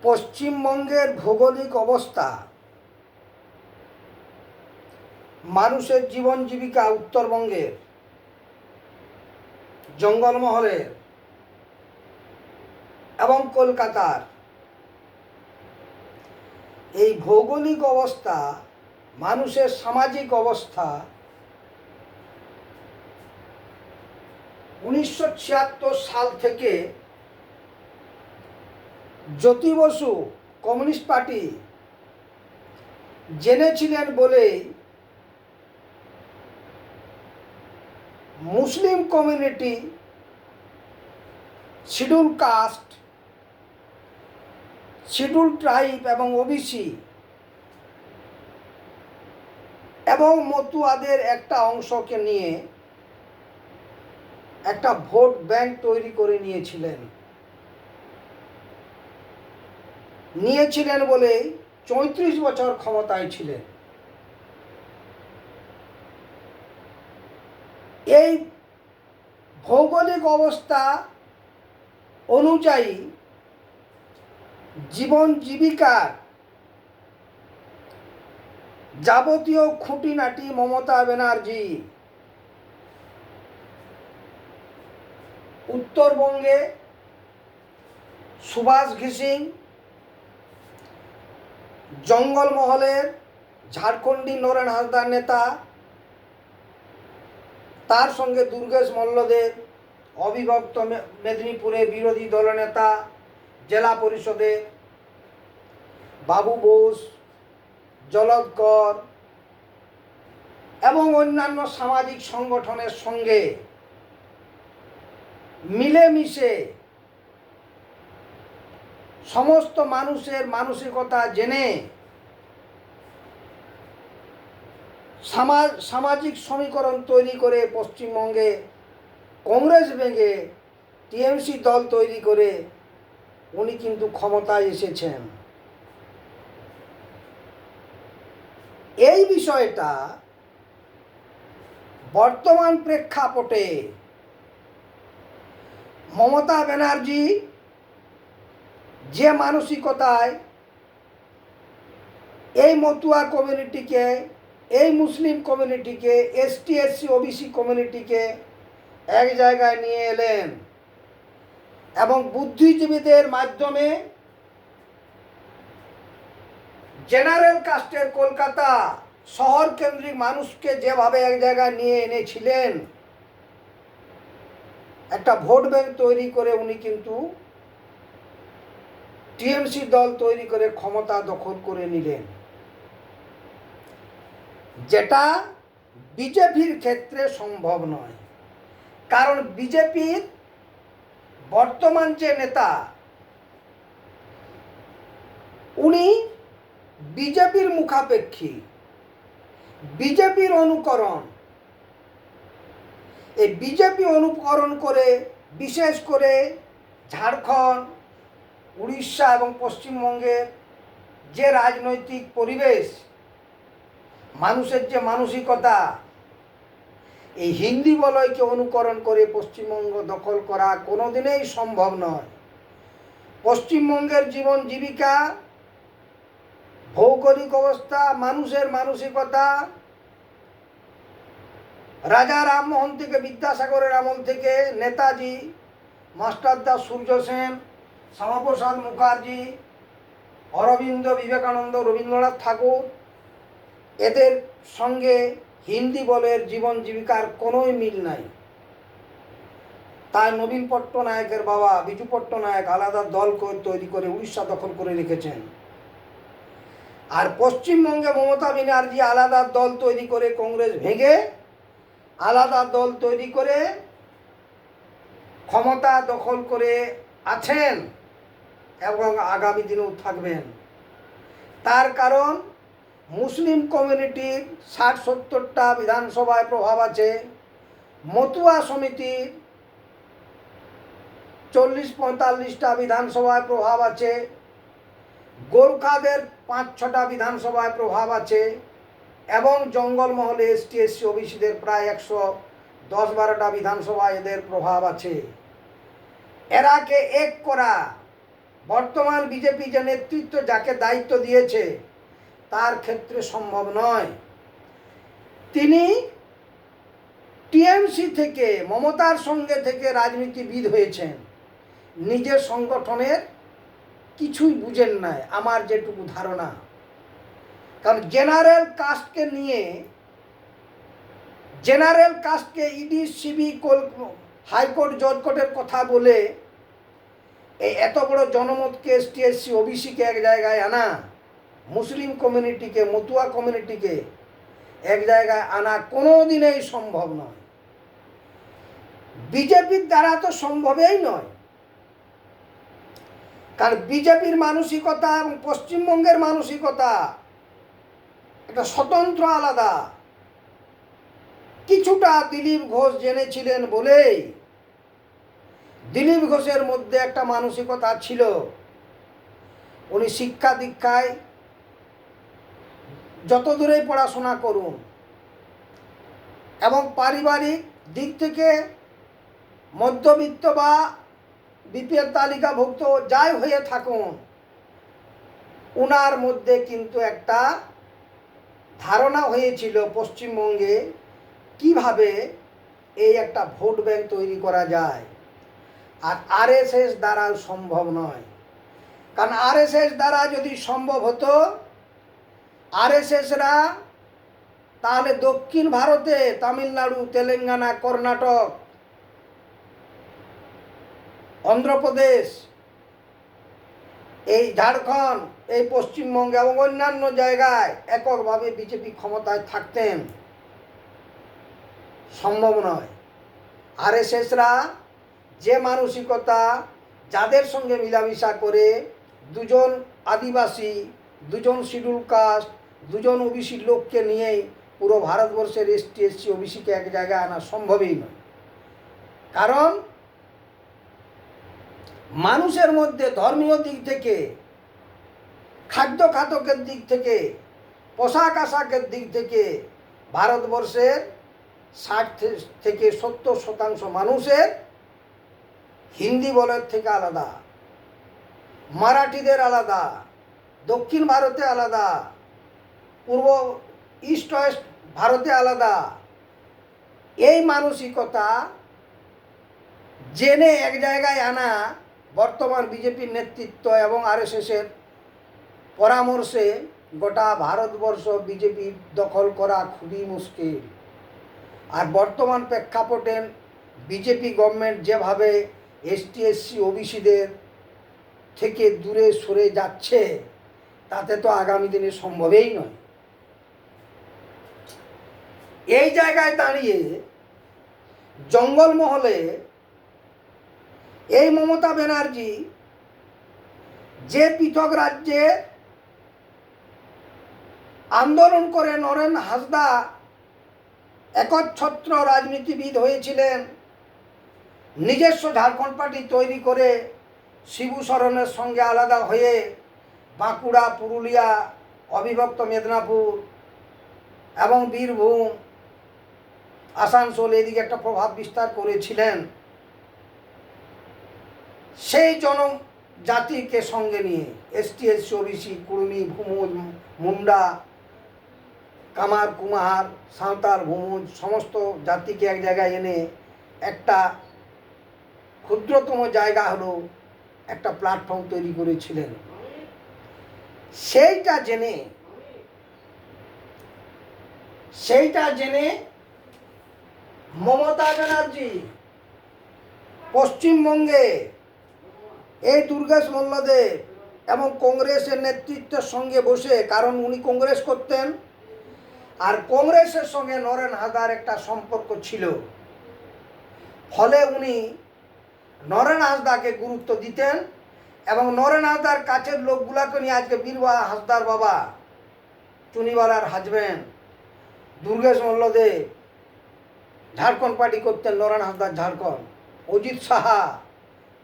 পশ্চিমবঙ্গের ভৌগোলিক অবস্থা, মানুষের জীবন জীবিকা উত্তরবঙ্গের জঙ্গলমহলের এবং কলকাতার এই ভৌগোলিক অবস্থা, মানুষের সামাজিক অবস্থা 1976 সাল থেকে জ্যোতি বসু কমিউনিস্ট পার্টি জেনেছিলেন বলেই Muslim community, schedule caste, schedule tribe এবং ওবিসি এবং মতুয়াদের একটা অংশকে নিয়ে একটা ভোট ব্যাংক তৈরি করে নিয়েছিলেন বলেই 34 বছর ক্ষমতায় ছিলেন। এই ভৌগোলিক অবস্থা অনুযায়ী জীবন জীবিকার যাবতীয় খুঁটিনাটি মমতা ব্যানার্জি উত্তরবঙ্গে সুভাষ ঘিসিং, জঙ্গলমহলের ঝাড়খণ্ডী নরেন হাসদার নেতা, তার সঙ্গে দুর্গেশ মল্লদেব, অবিভক্ত মেদিনীপুরে বিরোধী দলনেতা, জেলা পরিষদের বাবু বোস, জলদ কর এবং অন্যান্য সামাজিক সংগঠনের সঙ্গে মিলেমিশে সমস্ত মানুষের মানসিকতা জেনে সামাজিক সমীকরণ তৈরি করে পশ্চিমবঙ্গে কংগ্রেস ভেঙে টিএমসি দল তৈরি করে উনি কিন্তু ক্ষমতায় এসেছেন। এই বিষয়টা বর্তমান প্রেক্ষাপটে মমতা ব্যানার্জি যে মানসিকতায় এই মতুয়া কমিউনিটিকে, এই মুসলিম কমিউনিটিকে, এসটি এসসি ওবিসি কমিউনিটিকে এক জায়গায় নিয়ে এলেন এবং বুদ্ধিজীবীদের মাধ্যমে জেনারেল কাস্টের কলকাতা শহর কেন্দ্রিক মানুষকে যেভাবে এক জায়গায় নিয়ে এনেছিলেন, একটা ভোট ব্যাংক তৈরি করে উনি কিন্তু টিএমসি দল তৈরি করে ক্ষমতা দখল করে নিলেন, যেটা বিজেপির ক্ষেত্রে সম্ভব নয়। কারণ বিজেপির বর্তমান যে নেতা, উনি বিজেপির মুখাপেক্ষী, বিজেপির অনুকরণ। এই বিজেপি অনুকরণ করে বিশেষ করে ঝাড়খণ্ড, উড়িষ্যা এবং পশ্চিমবঙ্গের যে রাজনৈতিক পরিবেশ, মানুষের যে মানসিকতা, এই হিন্দি বলয়কে অনুকরণ করে পশ্চিমবঙ্গ দখল করা কোনোদিনই সম্ভব নয়। পশ্চিমবঙ্গের জীবন জীবিকা, ভৌগোলিক অবস্থা, মানুষের মানসিকতা রাজা রামমোহন থেকে বিদ্যাসাগরের আমল থেকে নেতাজি, মাস্টারদা সূর্য সেন, শ্যামাপ্রসাদ মুখার্জি, অরবিন্দ, বিবেকানন্দ, রবীন্দ্রনাথ ঠাকুর, এদের সঙ্গে হিন্দি বলের জীবন জীবিকার কোনোই মিল নাই। তাই নবীন পট্টনায়কের বাবা বিজু পট্টনায়ক আলাদা দল তৈরি করে উড়িষ্যা দখল করে রেখেছেন। আর পশ্চিমবঙ্গে মমতা ব্যানার্জি আলাদা দল তৈরি করে কংগ্রেস ভেঙে আলাদা দল তৈরি করে ক্ষমতা দখল করে আছেন এবং আগামী দিনেও থাকবেন। তার কারণ মুসলিম কমিউনিটির 60-70টা বিধানসভায় প্রভাব আছে, মতুয়া সমিতির 40-45টা বিধানসভায় প্রভাব আছে, গোর্খাদের 5-6টা বিধানসভায় প্রভাব আছে এবং জঙ্গলমহলে এসটি এসসি ওবিসিদের প্রায় 110-12টা বিধানসভায় এদের প্রভাব আছে। এরাকে এক করা বর্তমান বিজেপি যে নেতৃত্ব যাকে দায়িত্ব দিয়েছে তার ক্ষেত্রে সম্ভব নয়। তিনি টিএমসি থেকে মমতার সঙ্গে থেকে রাজনীতিবিদ হয়েছেন, নিজের সংগঠনের কিছুই বুঝেন নাই আমার যেটুকু ধারণা। কারণ জেনারেল কাস্টকে ইডি সিবি হাইকোর্ট জজ কোর্টের কথা বলে এই এত বড় জনমতকে এসটি এসসি ওবিসিকে এক জায়গায় আনা, মুসলিম কমিউনিটিকে মতুয়া কমিউনিটিকে এক জায়গায় আনা কোনো দিনেই সম্ভব নয়। বিজেপির দ্বারা তো সম্ভবই নয়। কারণ বিজেপির মানসিকতা এবং পশ্চিমবঙ্গের মানসিকতা একটা স্বতন্ত্র আলাদা। কিছুটা দিলীপ ঘোষ জেনেছিলেন বলেই দিলীপ ঘোষের মধ্যে একটা মানসিকতা ছিল, উনি শিক্ষা দীক্ষায় যত দূরেই পড়াশোনা করুন এবং পারিবারিক দিক থেকে মধ্যবিত্ত বা বিপিএল তালিকাভুক্ত যাই হয়ে থাকুন, উনার মধ্যে কিন্তু একটা ধারণা হয়েছিল পশ্চিমবঙ্গে কিভাবে এই একটা ভোট ব্যাংক তৈরি করা যায়। আর আরএসএস দ্বারা সম্ভব নয়। কারণ আরএসএস দ্বারা যদি সম্ভব হতো, আরএসএসরা তাহলে দক্ষিণ ভারতে তামিলনাড়ু, তেলেঙ্গানা, কর্ণাটক, অন্ধ্রপ্রদেশ, এই ঝাড়খণ্ড, এই পশ্চিমবঙ্গে এবং অন্যান্য জায়গায় এককভাবে বিজেপি ক্ষমতায় থাকতেন। সম্ভব নয়। আরএসএসরা যে মানসিকতা, যাদের সঙ্গে মিলামিশা করে, দুজন আদিবাসী, দুজন শিডিউল কাস্ট, দুজন ওবিসি লোককে নিয়েই পুরো ভারতবর্ষের এসটি এসসি ওবিসিকে এক জায়গায় আনা সম্ভবই নয়। কারণ মানুষের মধ্যে ধর্মীয় দিক থেকে, খাদ্য খাতকের দিক থেকে, পোশাক আশাকের দিক থেকে ভারতবর্ষের 60 থেকে 70% মানুষের হিন্দি বলের থেকে আলাদা, মারাঠিদের আলাদা, দক্ষিণ ভারতে আলাদা, পূর্ব ইস্ট ওয়েস্ট ভারতে আলাদা। এই মানসিকতা জেনে এক জায়গায় আনা বর্তমান বিজেপির নেতৃত্ব এবং আরএসএসের পরামর্শে গোটা ভারতবর্ষ বিজেপির দখল করা খুবই মুশকিল। আর বর্তমান প্রেক্ষাপটে বিজেপি গভর্নমেন্ট যেভাবে এসটি এসসি ওবিসিদের থেকে দূরে সরে যাচ্ছে, তাতে তো আগামী দিনে সম্ভবই নয়। এই জায়গায় দাঁড়িয়ে জঙ্গলমহলে এই মমতা ব্যানার্জি যে পৃথক রাজ্যে আন্দোলন করে নরেন হাসদা একচ্ছত্র রাজনীতিবিদ হয়েছিলেন, নিজস্ব ঝাড়খণ্ড পার্টি তৈরি করে শিবু সরেনের সঙ্গে আলাদা হয়ে বাঁকুড়া, পুরুলিয়া, অবিভক্ত মেদিনীপুর এবং বীরভূম, আসানসোল এদিকে একটা প্রভাব বিস্তার করেছিলেন। সেই জনজাতিকে সঙ্গে নিয়ে ST SC OBC, Kurmi, Bhumij, Munda, Kamar, Kumar, Santhal, ভূমুজ সমস্ত জাতিকে এক জায়গায় এনে একটা ক্ষুদ্রতম জায়গা হলো একটা প্ল্যাটফর্ম তৈরি করেছিলেন। সেইটা জেনে মমতা ব্যানার্জি পশ্চিমবঙ্গে এই দুর্গেশ মল্লদেব এবং কংগ্রেসের নেতৃত্বের সঙ্গে বসে, কারণ উনি কংগ্রেস করতেন আর কংগ্রেসের সঙ্গে নরেন হাসদার একটা সম্পর্ক ছিল, ফলে উনি নরেন হাসদাকে গুরুত্ব দিতেন এবং নরেন হাসদার কাছের লোকগুলাকে নিয়ে আজকে বীরবা হাসদার বাবা, চুনিওয়ালার হাজবেন্ড দুর্গেশ মল্লদেব ঝাড়খণ্ড পার্টি করতেন, নরেন হাসদার ঝাড়খণ্ড, অজিত সাহা,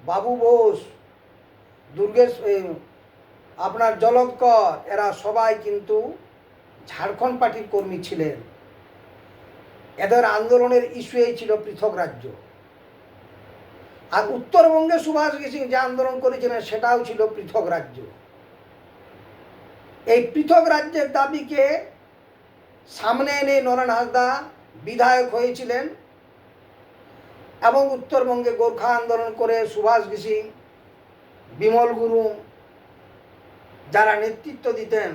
বাবু বোস, দুর্গেশ আপনার জলৎকর, এরা সবাই কিন্তু ঝাড়খণ্ড পার্টির কর্মী ছিলেন। এদের আন্দোলনের ইস্যু এই ছিল পৃথক রাজ্য। আর উত্তরবঙ্গে সুভাষ সিং যে আন্দোলন করেছিলেন সেটাও ছিল পৃথক রাজ্য। এই পৃথক রাজ্যের দাবিকে সামনে এনে নরেন হাসদা বিধায়ক হয়েছিলেন এবং উত্তরবঙ্গে গোর্খা আন্দোলন করে সুভাষ সিং, বিমল গুরুং যারা নেতৃত্ব দিতেন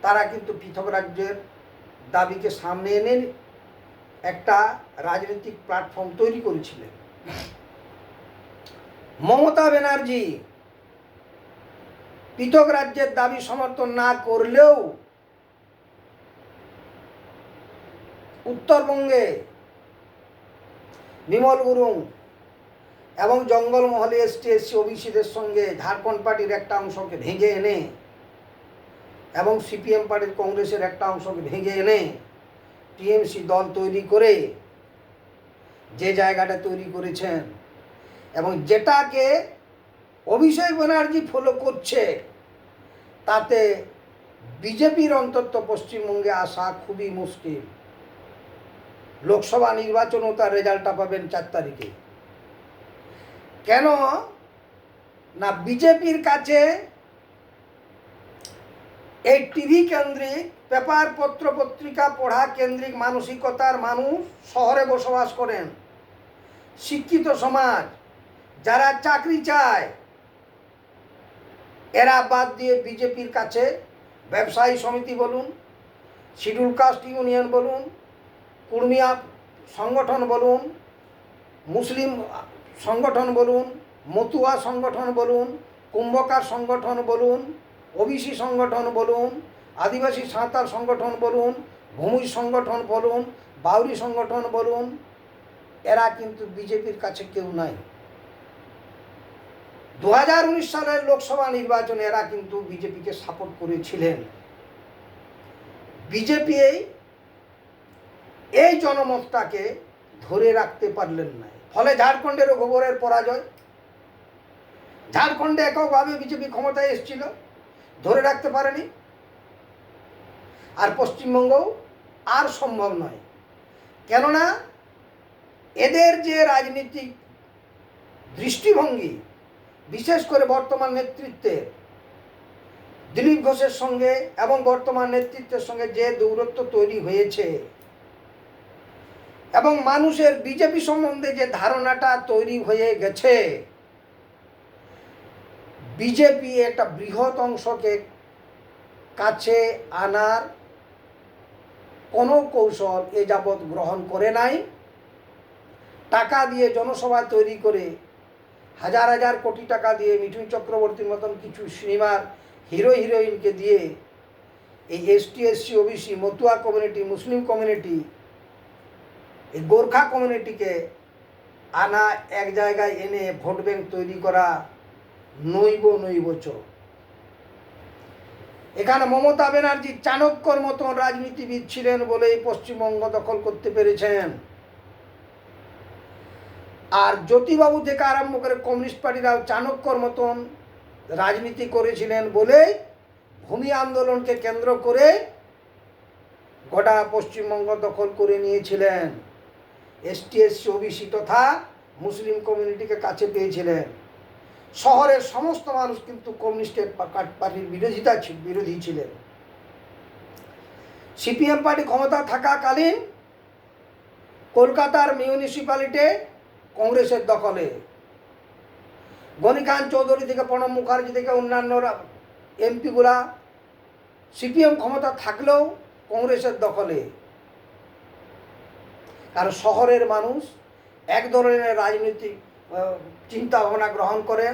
তারা কিন্তু পৃথক রাজ্যের দাবিকে সামনে এনে একটা রাজনৈতিক প্ল্যাটফর্ম তৈরি করেছিলেন। মমতা ব্যানার্জি পৃথক রাজ্যের দাবি সমর্থন না করলেও উত্তরবঙ্গে বিমল গুরুং এবং জঙ্গলমহলে এসটি ওবিসিদের সঙ্গে ঝাড়খণ্ড পার্টির একটা অংশকে ভেঙে এনে এবং সিপিএম পার্টির কংগ্রেসের একটা অংশকে ভেঙে এনে টিএমসি দল তৈরি করে যে জায়গাটা তৈরি করেছেন এবং যেটাকে অভিষেক ব্যানার্জি ফলো করছে তাতে বিজেপির অন্তত পশ্চিমবঙ্গে আসা খুবই মুশকিল। লোকসভা নির্বাচনও তার রেজাল্টটা পাবেন 4 তারিখে। কেন না বিজেপির কাছে এই টিভি কেন্দ্রিক, পেপার পত্র পত্রিকা পড়া কেন্দ্রিক মানসিকতার মানুষ শহরে বসবাস করেন, শিক্ষিত সমাজ যারা চাকরি চায় এরা বাদ দিয়ে বিজেপির কাছে ব্যবসায়ী সমিতি বলুন, শিডিউল কাস্ট ইউনিয়ন বলুন, কুর্মিয়া সংগঠন বলুন, মুসলিম সংগঠন বলুন, মতুয়া সংগঠন বলুন, কুম্ভকার সংগঠন বলুন, ওবিসি সংগঠন বলুন, আদিবাসী সাঁওতাল সংগঠন বলুন, ভূমি সংগঠন বলুন, বাউরি সংগঠন বলুন, এরা কিন্তু বিজেপির কাছে কেউ নাই। 2019 সালের লোকসভা নির্বাচনে এরা কিন্তু বিজেপিকে সাপোর্ট করেছিলেন। বিজেপি এই জনমতটাকে ধরে রাখতে পারলেন না, ফলে ঝাড়খণ্ডেরও গোবরের পরাজয়। ঝাড়খণ্ডে এককভাবে বিজেপি ক্ষমতায় এসেছিল, ধরে রাখতে পারেনি। আর পশ্চিমবঙ্গও আর সম্ভব নয়, কেননা এদের যে রাজনীতিক দৃষ্টিভঙ্গি, বিশেষ করে বর্তমান নেতৃত্বে দিলীপ ঘোষের সঙ্গে এবং বর্তমান নেতৃত্বের সঙ্গে যে দূরত্ব তৈরি হয়েছে এবং মানুষের বিজেপি সম্বন্ধে যে ধারণাটা তৈরি হয়ে গেছে, বিজেপি একটা বৃহৎ অংশকে কাছে আনার কোনো কৌশল এ যাবৎ গ্রহণ করে নাই। টাকা দিয়ে জনসভা তৈরি করে হাজার হাজার কোটি টাকা দিয়ে মিঠুন চক্রবর্তীর মতন কিছু সিনেমার হিরো হিরোইনকে দিয়ে এই ST SC OBC Matua community, Muslim community, এই গোর্খা কমিউনিটিকে আনা, এক জায়গায় এনে ভোট ব্যাংক তৈরি করা নৈবচ। এখানে মমতা ব্যানার্জি চাণক্যর মতন রাজনীতিবিদ ছিলেন বলেই পশ্চিমবঙ্গ দখল করতে পেরেছেন। আর জ্যোতিবাবু থেকে আরম্ভ করে কমিউনিস্ট পার্টিরাও চাণক্যর মতন রাজনীতি করেছিলেন বলেই ভূমি আন্দোলনকে কেন্দ্র করে গোটা পশ্চিমবঙ্গ দখল করে নিয়েছিলেন। এসটি এসসি ওবিসি তথা মুসলিম কমিউনিটিকে কাছে পেয়েছিলেন। শহরের সমস্ত মানুষ কিন্তু কমিউনিস্টের পার্টির বিরোধী ছিলেন। সিপিএম পার্টি ক্ষমতা থাকাকালীন কলকাতার মিউনিসিপ্যালিটি কংগ্রেসের দখলে, গণিকান্ত চৌধুরী থেকে প্রণব মুখার্জি থেকে অন্যান্য এমপিগুলা সিপিএম ক্ষমতা থাকলেও কংগ্রেসের দখলে। কারণ শহরের মানুষ এক ধরনের রাজনৈতিক চিন্তা ভাবনা গ্রহণ করেন,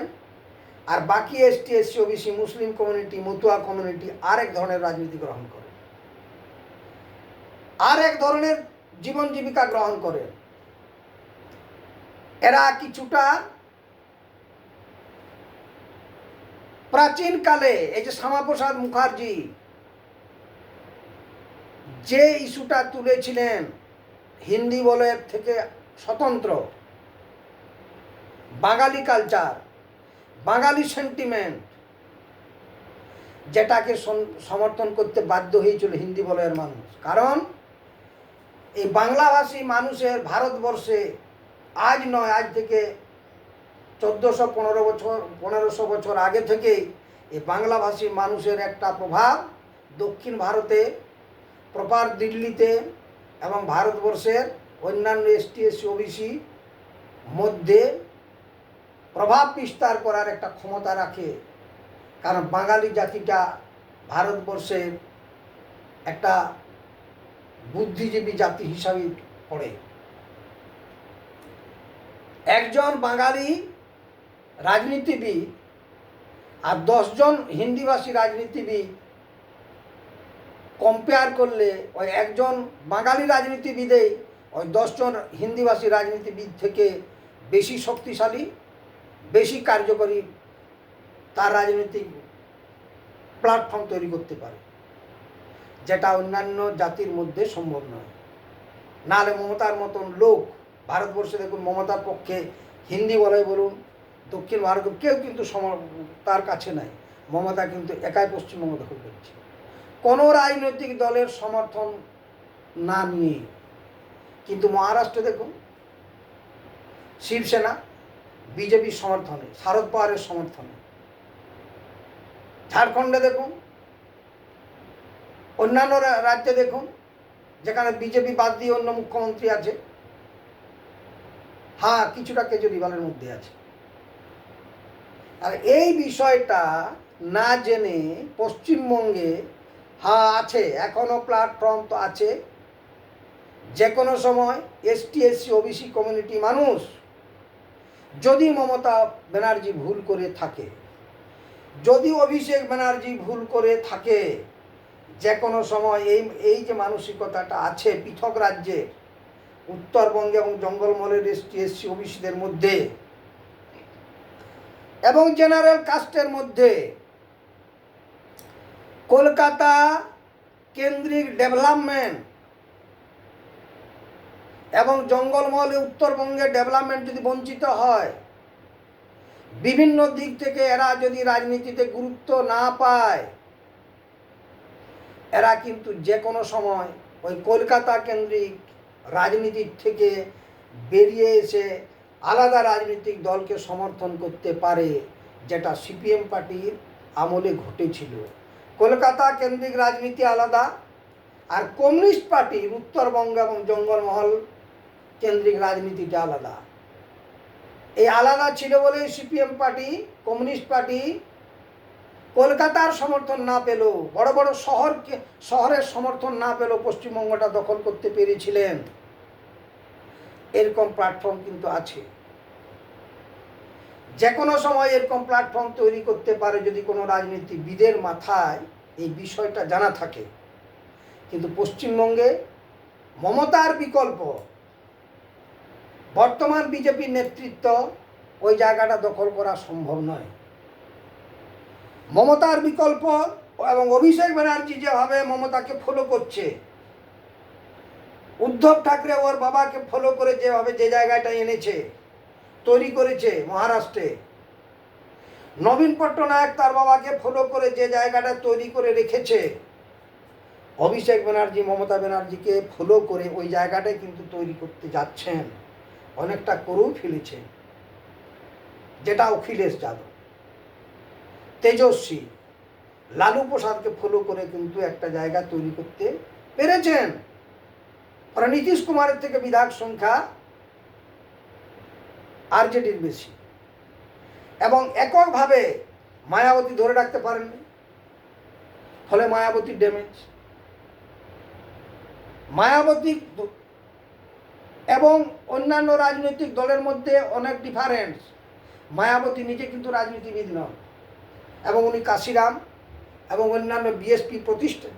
আর বাকি ST SC OBC Muslim community, Matua community আরেক ধরনের রাজনীতি গ্রহণ করেন, আর এক ধরনের জীবন জীবিকা গ্রহণ করেন। এরা কিছুটা প্রাচীনকালে এই যে শ্যামাপ্রসাদ মুখার্জি যে ইস্যুটা তুলেছিলেন, হিন্দি বলয়ের থেকে স্বতন্ত্র, বাঙালি কালচার, বাঙালি সেন্টিমেন্ট, যেটাকে সমর্থন করতে বাধ্য হয়েছিল হিন্দি বলয়ের মানুষ। কারণ এই বাংলাভাষী মানুষের ভারতবর্ষে আজ নয়, আজ থেকে 1500 বছর আগে থেকেই এই বাংলাভাষী মানুষের একটা প্রভাব দক্ষিণ ভারতে, প্রপার দিল্লিতে এবং ভারতবর্ষের অন্যান্য এসটি এসসি ওবিসি মধ্যে প্রভাব বিস্তার করার একটা ক্ষমতা রাখে। কারণ বাঙালি জাতিটা ভারতবর্ষের একটা বুদ্ধিজীবী জাতি হিসাবে পড়ে। একজন বাঙালি রাজনীতিবিদ আর 10 জন হিন্দিভাষী রাজনীতিবিদ কম্পেয়ার করলে ওই একজন বাঙালি রাজনীতিবিদেই ওই 10 জন হিন্দিভাষী রাজনীতিবিদ থেকে বেশি শক্তিশালী, বেশি কার্যকরী তার রাজনৈতিক প্ল্যাটফর্ম তৈরি করতে পারে, যেটা অন্যান্য জাতির মধ্যে সম্ভব নয়। নাহলে মমতার মতন লোক ভারতবর্ষে দেখুন, মমতার পক্ষে হিন্দি বলে বলুন, দক্ষিণ ভারতে কেউ কিন্তু তার কাছে নাই। মমতা কিন্তু একাই পশ্চিমবঙ্গ দখল করছে, কোনো রাজনৈতিক দলের সমর্থন না নিয়ে। কিন্তু মহারাষ্ট্রে দেখুন, শিবসেনা বিজেপির সমর্থনে, শারদ পাওয়ারের সমর্থনে। ঝাড়খণ্ডে দেখুন, অন্যান্য রাজ্যে দেখুন, যেখানে বিজেপি বাদ দিয়ে অন্য মুখ্যমন্ত্রী আছে, হ্যাঁ কিছুটা কেজরিওয়ালের মধ্যে আছে। আর এই বিষয়টা না জেনে পশ্চিমবঙ্গে হ্যাঁ আছে, এখনো প্ল্যাটফর্ম তো আছে। যে কোনো সময় এসটি এসসি ওবিসি কমিউনিটি মানুষ যদি মমতা ব্যানার্জি ভুল করে থাকে, যদি অভিষেক ব্যানার্জি ভুল করে থাকে, যে কোনো সময় এই যে মানসিকতাটা আছে পৃথক রাজ্যে, উত্তরবঙ্গে এবং জঙ্গলমহলের এসটি এসসি ওবিসিদের মধ্যে এবং জেনারেল কাস্টের মধ্যে, কলকাতা কেন্দ্রিক ডেভেলপমেন্ট এবং জঙ্গলমহলে উত্তরবঙ্গের ডেভেলপমেন্ট যদি বঞ্চিত হয়, বিভিন্ন দিক থেকে এরা যদি রাজনীতিতে গুরুত্ব না পায়, এরা কিন্তু যে কোনো সময় ওই কলকাতা কেন্দ্রিক রাজনীতির থেকে বেরিয়ে এসে আলাদা রাজনৈতিক দলকে সমর্থন করতে পারে, যেটা সিপিএম পার্টির আমলে ঘটেছিল। কলকাতা কেন্দ্রিক রাজনীতি আলাদা, আর কমিউনিস্ট পার্টির উত্তরবঙ্গ এবং জঙ্গলমহল কেন্দ্রিক রাজনীতিটা আলাদা। এই আলাদা ছিল বলে সিপিএম পার্টি, কমিউনিস্ট পার্টি কলকাতার সমর্থন না পেলেও, বড় বড় শহরের সমর্থন না পেলেও পশ্চিমবঙ্গটা দখল করতে পেরেছিলেন। এরকম প্ল্যাটফর্ম কিন্তু আছে। যে কোনো সময় এরকম প্ল্যাটফর্ম তৈরি করতে পারে যদি কোনো রাজনীতিবিদের মাথায় এই বিষয়টা জানা থাকে। কিন্তু পশ্চিমবঙ্গে মমতার বিকল্প বর্তমান বিজেপির নেতৃত্ব ওই জায়গাটা দখল করা সম্ভব নয়। মমতার বিকল্প এবং অভিষেক ব্যানার্জি যেভাবে মমতাকে ফলো করছে, উদ্ধব ঠাকরে ওর বাবাকে ফলো করে যেভাবে যে জায়গাটা এনেছে, তৈরি করেছে মহারাষ্ট্রে, নবীন পট্টনায়ক তার বাবাকে ফলো করে যে জায়গাটা তৈরি করে রেখেছে, অভিষেক ব্যানার্জি মমতা ব্যানার্জিকে ফলো করে ওই জায়গাটাই কিন্তু তৈরি করতে যাচ্ছেন, অনেকটা করেও ফেলেছে। যেটা অখিলেশ যাদব, তেজস্বী, লালু প্রসাদকে ফলো করে কিন্তু একটা জায়গা তৈরি করতে পেরেছেন। আর নীতিশ কুমারের থেকে বিধায়ক সংখ্যা আরজেডির বেশি, এবং এককভাবে মায়াবতী ধরে রাখতে পারেননি, ফলে মায়াবতীর ড্যামেজ। মায়াবতী এবং অন্যান্য রাজনৈতিক দলের মধ্যে অনেক ডিফারেন্স। মায়াবতী নিজে কিন্তু রাজনীতিবিদ নন, এবং উনি কাশিরাম এবং অন্যান্য বিএসপি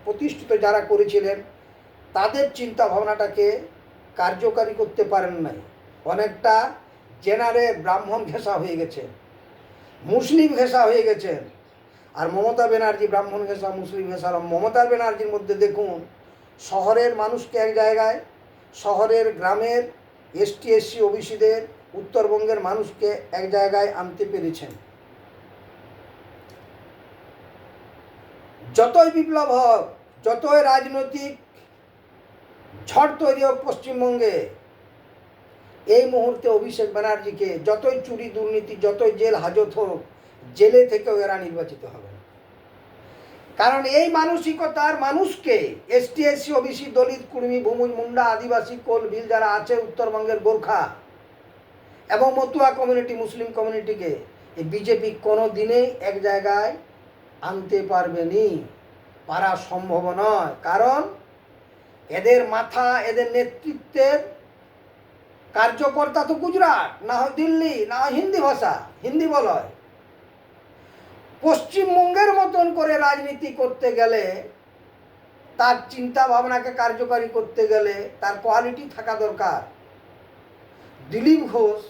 প্রতিষ্ঠিত যারা করেছিলেন তাদের চিন্তা ভাবনাটাকে কার্যকারী করতে পারেন নাই। অনেকটা জেনারে ব্রাহ্মণ ঘেঁষা হয়ে গেছে, মুসলিম ঘেঁষা হয়ে গেছেন। আর মমতা ব্যানার্জি ব্রাহ্মণ ঘেঁষা মুসলিম ঘেঁষা। মমতা ব্যানার্জির মধ্যে দেখুন, শহরের মানুষকে এক জায়গায়, শহরের গ্রামের এসটি এসসি ওবিসিদের, উত্তরবঙ্গের মানুষকে এক জায়গায় আনতে পেরেছেন। যতই বিপ্লব হোক, যতই রাজনৈতিক ঝড় তৈরি হোক পশ্চিমবঙ্গে, এই মুহূর্তে অভিষেক ব্যানার্জিকে যতই চুরি দুর্নীতি যতই জেল হাজত হোক, জেলে থেকেও এরা নির্বাচিত হবে না। কারণ এই মানসিকতার মানুষকে এসটি এসসি ওবিসি দলিত কুর্মী ভূমি মুন্ডা আদিবাসী কোল ভিল যারা আছে উত্তরবঙ্গের গোর্খা এবং মতুয়া কমিউনিটি মুসলিম কমিউনিটিকে এই বিজেপি কোনো দিনেই এক জায়গায় আনতে পারবে নি, পারা সম্ভব নয়। কারণ এদের মাথা এদের নেতৃত্বের কার্যকর্তা তো গুজরাট, না হয় দিল্লি, না হয় হিন্দি ভাষা, হিন্দি বলয়। পশ্চিমবঙ্গের মতন করে রাজনীতি করতে গেলে, তার চিন্তা ভাবনাকে কার্যকারী করতে গেলে তার কোয়ালিটি থাকা দরকার। দিলীপ ঘোষ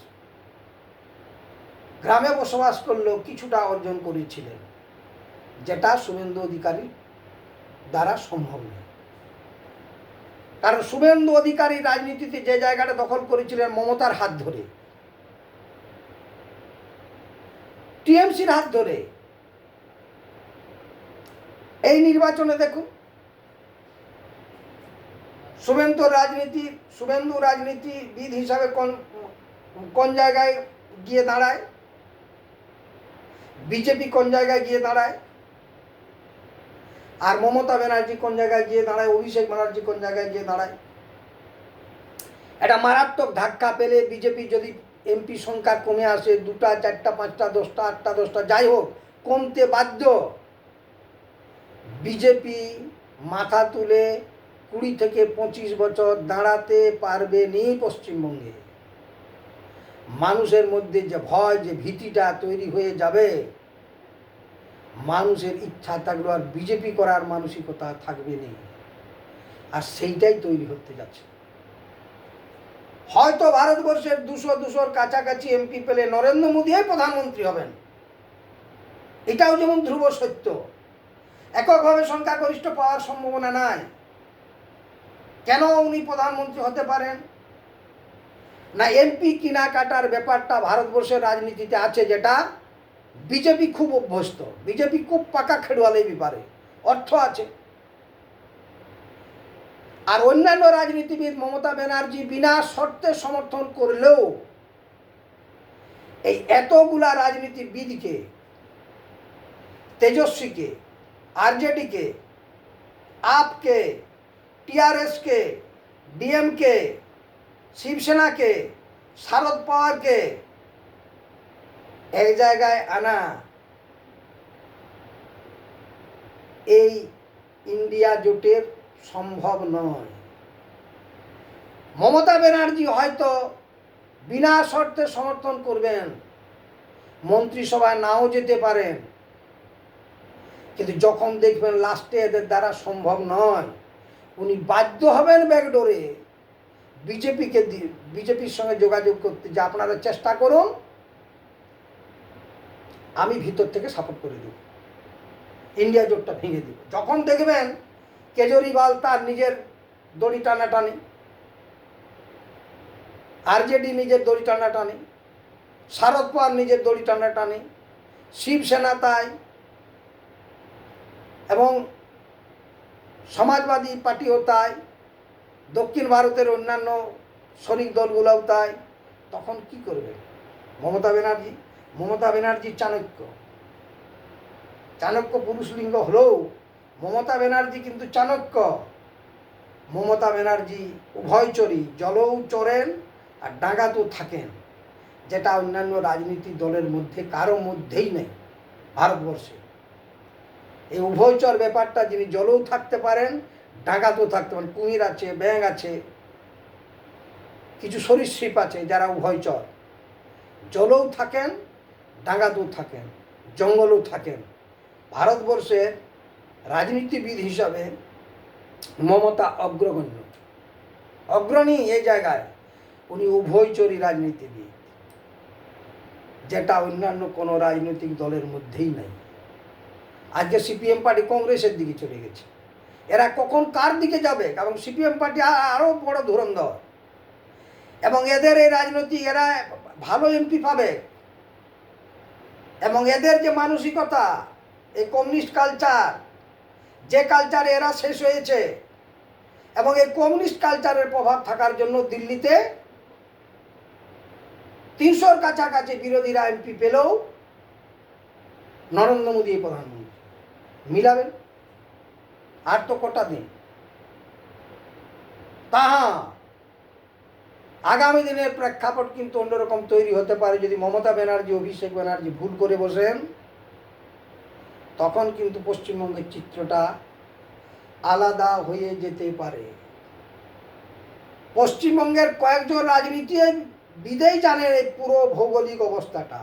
গ্রামে বসবাস করলেও কিছুটা অর্জন করেছিলেন, যেটা শুভেন্দু অধিকারী দ্বারা সম্ভব নয়। কারণ শুভেন্দু অধিকারী রাজনীতিতে যে জায়গাটা দখল করেছিলেন মমতার হাত ধরে, টিএমসির হাত ধরে, এই নির্বাচনে দেখুন শুভেন্দু রাজনীতিবিদ হিসাবে কোন জায়গায় গিয়ে দাঁড়ায়, বিজেপি কোন জায়গায় গিয়ে দাঁড়ায়, আর মমতা ব্যানার্জি কোন জায়গায় গিয়ে দাঁড়ায়, অভিষেক ব্যানার্জি কোন জায়গায় গিয়ে দাঁড়ায়। এটা মারাত্মক ধাক্কা পেলে বিজেপি যদি এমপি সংখ্যা কমে আসে, 2টা 4টা 5টা 10টা 8টা 10টা যাই হোক, কমতে বাধ্য। বিজেপি মাথা তুলে 20 থেকে 25 বছর দাঁড়াতে পারবে নি পশ্চিমবঙ্গে। মানুষের মধ্যে যে ভয়, যে ভীতিটা তৈরি হয়ে যাবে, মানুষের ইচ্ছা থাকলেও আর বিজেপি করার মানসিকতা থাকবে না। আর সেইটাই তৈরি হতে যাচ্ছে। হয়তো ভারতবর্ষের 200-200 কাছাকাছি এমপি পেলে নরেন্দ্র মোদীই প্রধানমন্ত্রী হবেন, এটাও যেমন ধ্রুব সত্য। এককভাবে সংখ্যাগরিষ্ঠ পাওয়ার সম্ভাবনা নাই। কেন উনি প্রধানমন্ত্রী হতে পারেন না? এমপি কিনা কাটার ব্যাপারটা ভারতবর্ষের রাজনীতিতে আছে, যেটা বিজেপি খুব অভ্যস্ত। বিজেপি খুব পাকা খেলোয়াড় ব্যাপারে, অর্থ আছে। আর অন্যান্য রাজনীতিবিদ মমতা ব্যানার্জি বিনা শর্তে সমর্থন করলেও এই এতগুলা রাজনীতিবিদকে, তেজস্বীকে, আরজেডিকে, আপকে, টিআরএসকে, ডিএমকে, শিবসেনাকে, শারদ পাওয়ারকে এক জায়গায় আনা এই ইন্ডিয়া জোটের সম্ভব নয়। মমতা ব্যানার্জি হয়তো বিনা শর্তে সমর্থন করবেন, মন্ত্রিসভায় নাও যেতে পারেন, কিন্তু যখন দেখবেন লাস্টে এদের দ্বারা সম্ভব নয়, উনি বাধ্য হবেন ব্যাকডোরে বিজেপির সঙ্গে যোগাযোগ করতে, যে আপনারা চেষ্টা করুন, আমি ভিতর থেকে সাপোর্ট করে দেব, ইন্ডিয়া জোটটা ভেঙে দেব। যখন দেখবেন কেজরিওয়াল তার নিজের দড়ি টানাটানি, আরজেডি নিজের দড়ি টানাটানি, শারদ পাওয়ার নিজের দড়ি টানাটানি, শিবসেনা তাই, এবং সমাজবাদী পার্টিও তাই, দক্ষিণ ভারতের অন্যান্য শরিক দলগুলোও তাই, তখন কি করবে মমতা ব্যানার্জি? মমতা ব্যানার্জি চাণক্য পুরুষলিঙ্গ হলেও মমতা ব্যানার্জি কিন্তু চাণক্য। মমতা ব্যানার্জি উভয়চরী, জলও চড়েন আর ডাঙাতেও থাকেন, যেটা অন্যান্য রাজনীতি দলের মধ্যে কারো মধ্যেই নেই ভারতবর্ষে। এই উভয়চর ব্যাপারটা, যিনি জলেও থাকতে পারেন ডাঙাতেও থাকতে পারেন। কুমির আছে, ব্যাঙ আছে, কিছু সরীসৃপ আছে যারা উভয়চর, জলেও থাকেন, ডাঙাতেও থাকেন, জঙ্গলেও থাকেন। ভারতবর্ষের রাজনীতিবিদ হিসাবে মমতা অগ্রণী এই জায়গায়। উনি উভয়চরী রাজনীতিবিদ, যেটা অন্যান্য কোনো রাজনৈতিক দলের মধ্যেই নাই। আজকে সিপিএম পার্টি কংগ্রেসের দিকে চলে গেছে, এরা কখন কার দিকে যাবে? এবং সিপিএম পার্টি আরও বড় ধুরন্ধর, এবং এদের এই রাজনৈতিক, এরা ভালো এমপি পাবে, এবং এদের যে মানসিকতা, এই কমিউনিস্ট কালচার, যে কালচারে এরা শেষ হয়েছে, এবং এই কমিউনিস্ট কালচারের প্রভাব থাকার জন্য দিল্লিতে 300-র কাছাকাছি বিরোধীরা এমপি পেলেও নরেন্দ্র মোদী প্রধানমন্ত্রী মিলাবেন। আর তো কটা দিন। তাহা আগামী দিনের প্রেক্ষাপট কিন্তু অন্যরকম তৈরি হতে পারে। যদি মমতা ব্যানার্জি, অভিষেক ব্যানার্জি ভুল করে বসেন, তখন কিন্তু পশ্চিমবঙ্গের চিত্রটা আলাদা হয়ে যেতে পারে। পশ্চিমবঙ্গের কয়েকজন রাজনীতিবিদেই জানেন এই পুরো ভৌগোলিক অবস্থাটা।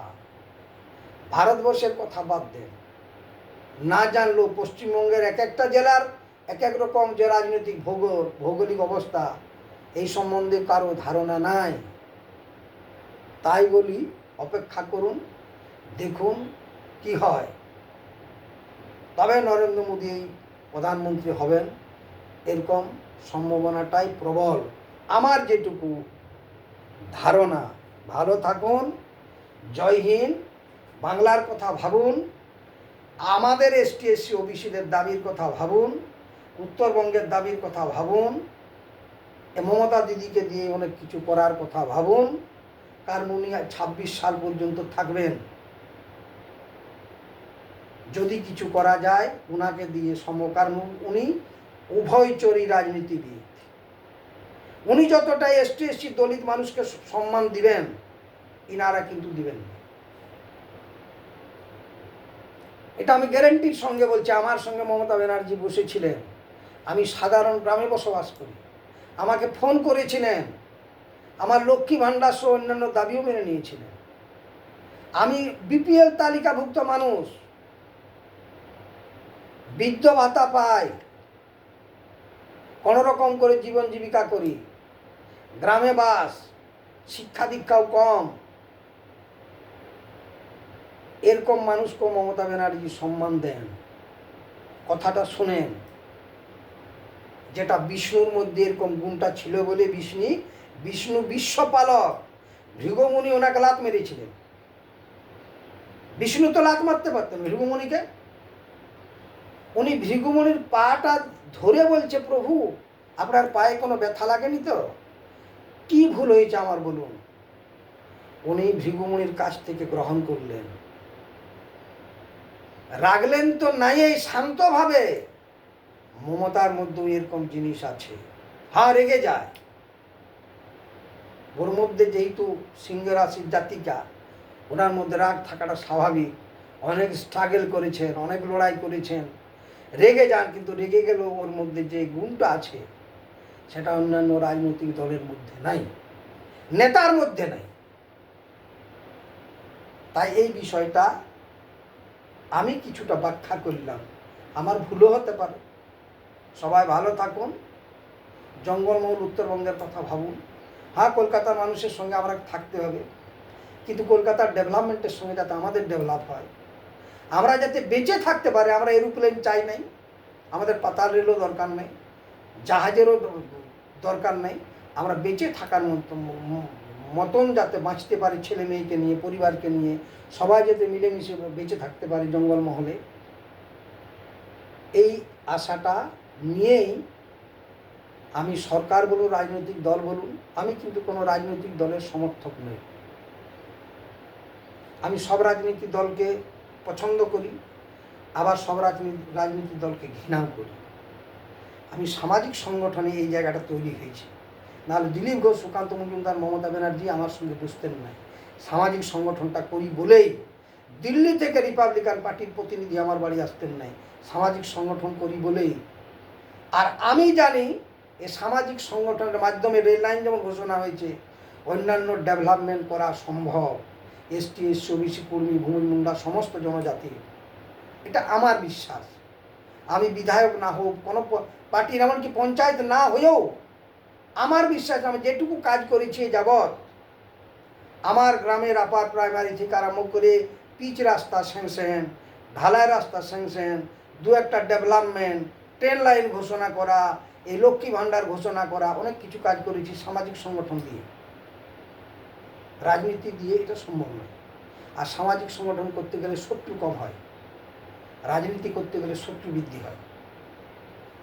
ভারতবর্ষের কথা বাদ দেন, না জানলেও পশ্চিমবঙ্গের এক একটা জেলার এক এক রকম যে রাজনৈতিক ভৌগোলিক অবস্থা, এই সম্বন্ধে কারো ধারণা নাই। তাই বলি, অপেক্ষা করুন, দেখুন কি হয়। তবে নরেন্দ্র মোদী প্রধানমন্ত্রী হবেন এরকম সম্ভাবনাটাই প্রবল, আমার যেটুকু ধারণা। ভালো থাকুন, জয় হিন্দ। বাংলার কথা ভাবুন, আমাদের এসটি এসসি ওবিসিদের দাবির কথা ভাবুন, উত্তরবঙ্গের দাবির কথা ভাবুন, মমতা দিদিকে দিয়ে অনেক কিছু করার কথা ভাবুন। কারণ উনি 26 সাল পর্যন্ত থাকবেন। যদি কিছু করা যায় উনাকে দিয়ে কারণ উনি উভয়চরী রাজনীতিবিদ। উনি যতটা এসটি এসসি দলিত মানুষকে সম্মান দিবেন, ইনারা কিন্তু দিবেন না। এটা আমি গ্যারেন্টির সঙ্গে বলছি। আমার সঙ্গে মমতা ব্যানার্জি বসেছিলেন, আমি সাধারণ গ্রামে বসবাস করি, আমাকে ফোন করেছিলেন, আমার লক্ষ্মী ভাণ্ডার সহ অন্যান্য দাবিও মেনে নিয়েছিলেন। আমি বিপিএল তালিকাভুক্ত মানুষ, বৃদ্ধ ভাতা পাই, কোনোরকম করে জীবন জীবিকা করি, গ্রামে বাস, শিক্ষা দীক্ষাও কম। এরকম মানুষকেও মমতা ব্যানার্জি সম্মান দেন। কথাটা শুনেন, যেটা বিষ্ণুর মধ্যে এরকম গুণটা ছিল বলে বিষ্ণু বিশ্বপালক ভৃগুমুনি ওনাকে লাত মেরেছিলেন। বিষ্ণু তো লাত মারতে পারতেন ভৃগুমুনিকে। উনি ভৃগুমুনির পাটা ধরে বলছে, প্রভু আপনার পায়ে কোনো ব্যথা লাগেনি তো? কি ভুল হয়েছে আমার বলুন? উনি ভৃগুমুনির কাছ থেকে গ্রহণ করলেন, রাগলেন তো নাই, এই শান্তভাবে। মমতার মধ্যেও এরকম জিনিস আছে, হ্যাঁ রেগে যায়। ওর মধ্যে যেহেতু সিংহ রাশির জাতিকা, ওনার মধ্যে রাগ থাকাটা স্বাভাবিক। অনেক স্ট্রাগল করেছেন, অনেক লড়াই করেছেন, রেগে যান। কিন্তু রেগে গেলেও ওর মধ্যে যে গুণটা আছে সেটা অন্যান্য রাজনৈতিক দলের মধ্যে নাই, নেতার মধ্যে নাই। তাই এই বিষয়টা আমি কিছুটা ব্যাখ্যা করলাম, আমার ভুলও হতে পারে। সবাই ভালো থাকুন, জঙ্গলমহল উত্তরবঙ্গের কথা ভাবুন। হ্যাঁ, কলকাতার মানুষের সঙ্গে আমরা থাকতে হবে, কিন্তু কলকাতার ডেভেলপমেন্টের সঙ্গে যাতে আমাদের ডেভেলপ হয়, আমরা যাতে বেঁচে থাকতে পারি। আমরা এরোপ্লেন চাই নাই, আমাদের পাতাল রেলও দরকার নেই, জাহাজেরও দরকার নেই। আমরা বেঁচে থাকার মতন যাতে বাঁচতে পারি, ছেলে মেয়েকে নিয়ে, পরিবারকে নিয়ে, সবাই যাতে মিলেমিশে বেঁচে থাকতে পারি জঙ্গলমহলে, এই আশাটা নিয়েই আমি সরকার বলুন, রাজনৈতিক দল বলুন, আমি কিন্তু কোনো রাজনৈতিক দলের সমর্থক নই। আমি সব রাজনৈতিক দলকে পছন্দ করি, আবার সব রাজনৈতিক দলকে ঘৃণাও করি। আমি সামাজিক সংগঠনে এই জায়গাটা তৈরি হয়েছে, নাহলে দিলীপ ঘোষ, সুকান্ত মজুমদার, মমতা ব্যানার্জি আমার সঙ্গে বুঝতেন না। সামাজিক সংগঠনটা করি বলেই দিল্লি থেকে রিপাবলিকান পার্টির প্রতিনিধি আমার বাড়ি আসতেন নাই, সামাজিক সংগঠন করি বলেই। আর আমি জানি এই সামাজিক সংগঠনের মাধ্যমে রেল লাইন যেমন ঘোষণা হয়েছে, অন্যান্য ডেভেলপমেন্ট করা সম্ভব। এসটি এসসি ওবিসি কর্মী, ভূমি মুন্ডা, সমস্ত জনজাতি, এটা আমার বিশ্বাস। আমি বিধায়ক না হোক, কোনো পার্টির, এমনকি পঞ্চায়েত না হয়েও আমার বিশ্বাস, আমি যেটুকু কাজ করেছি যাবৎ, আমার গ্রামের আপার প্রাইমারি থেকে আরম্ভ করে পিচ রাস্তা স্যাংশন, ঢালাই রাস্তা স্যাংশন, দু একটা ডেভেলপমেন্ট, ট্রেন লাইন ঘোষণা করা, এই লক্ষ্মী ভাণ্ডার ঘোষণা করা, অনেক কিছু কাজ করেছি সামাজিক সংগঠন দিয়ে। রাজনীতি দিয়ে এটা সম্ভব নয়। আর সামাজিক সংগঠন করতে গেলে শত্রু কম হয়, রাজনীতি করতে গেলে শত্রু বৃদ্ধি হয়।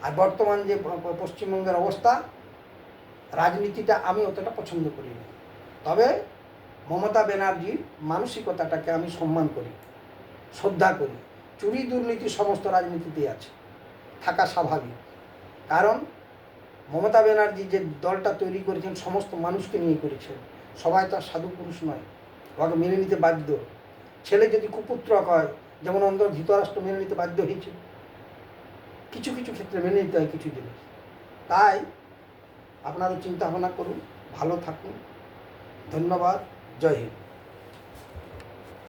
আর বর্তমান যে পশ্চিমবঙ্গের অবস্থা, রাজনীতিটা আমি অতটা পছন্দ করি না। তবে মমতা ব্যানার্জির মানসিকতাটাকে আমি সম্মান করি, শ্রদ্ধা করি। চুরি দুর্নীতি সমস্ত রাজনীতিতেই আছে, থাকা স্বাভাবিক। কারণ মমতা ব্যানার্জি যে দলটা তৈরি করেছেন সমস্ত মানুষকে নিয়ে করেছেন, সবাই তো আর সাধু পুরুষ নয়, ওকে মেনে নিতে বাধ্য। ছেলে যদি কুপুত্রক হয়, যেমন অন্ধ ধৃতরাষ্ট্র মেনে নিতে বাধ্য হয়েছে, কিছু কিছু ক্ষেত্রে মেনে নিতে হয় কিছু জিনিস। তাই আপনারা চিন্তা ভাবনা করুন, ভালো থাকুন। ধন্যবাদ। জয় হিন্দ।